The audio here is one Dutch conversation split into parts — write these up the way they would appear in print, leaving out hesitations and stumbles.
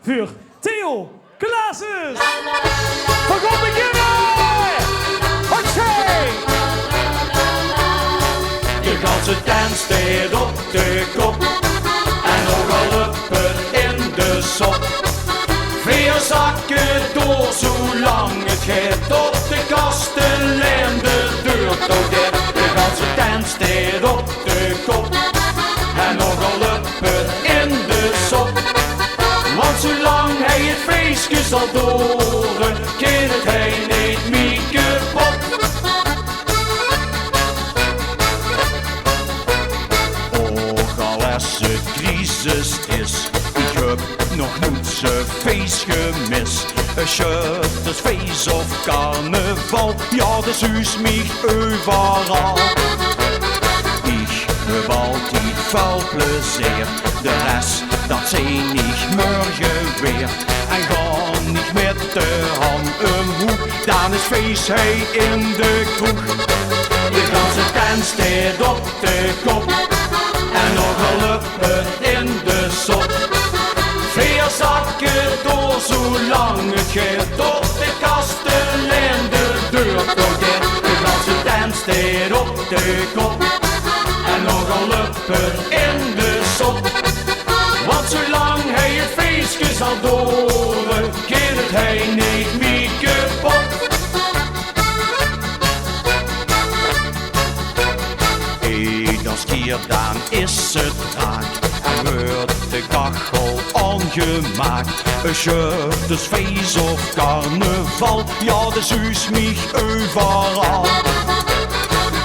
voor Theo Klaassen. We gaan beginnen! Oké! De ganse tent staat op de kop en nogal uppen in de sop. 4 zakken door zolang het gaat op de kastelein de deur toch gaat. De ganse tent staat op de kop en nogal uppen in de sop. Want zolang hij het feestje zal doren, kan hij niet meer kapot. Och, al als het crisis is, ik heb nog nooit zo'n feest gemist. Een shirt, dus feest of carnaval, ja, dat is mij overal. Ik heb altijd veel plezier, de rest dat zijn niet morgen weer. En ga niet met de hand omhoog, dan is feest hij in de kroeg. De ganse tent staat op de kop en nogal uppen in de sop. 4 zakken door zolang het gaat op de kastelein de deur toch gaat. De ganse tent staat op de kop en nogal uppen in de sop. Want zolang hij het feestje zal doren, kan het hij niet meer kapot. Als keer dan is het raak en wordt de kachel ongemaakt. Een shirt, dus feest of carnaval, ja, de zuus mij overal.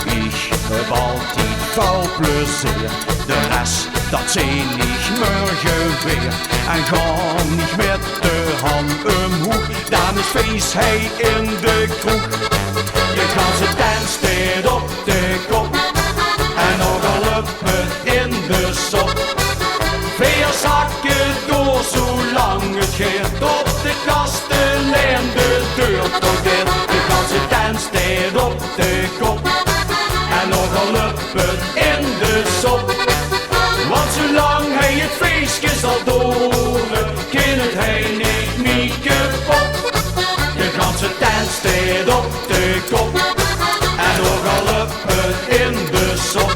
Ik heb altijd veel plezier, de rest dat zijn niet morgen weer. En ga niet met de hand omhoog, dan is feest hij in de kroeg. Je ganse tent staat op de kop en nogal uppen in de sop. 4 zakken door zolang het gaat op de kastelein de deur toch gaat. De ganse tent staat op de kop en nogal uppen in de sop. Want zolang hij het feestje zal doren, kan het hij niet meer kapot. De ganse tent staat op de kop en nogal uppen in de sop.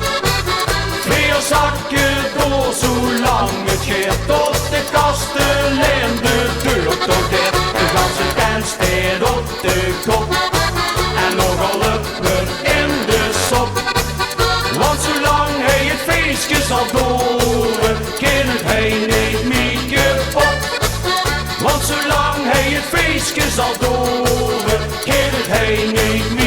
4 zakken door zolang het gaat op de kastelein de deur toch gaat. De ganse tent staat op de kop en nogal uppen in de sop. Want zolang hij het feestje zal doren, kan het hij niet meer kapot. Want zolang hij het feestje zal doren, kan het hij niet meer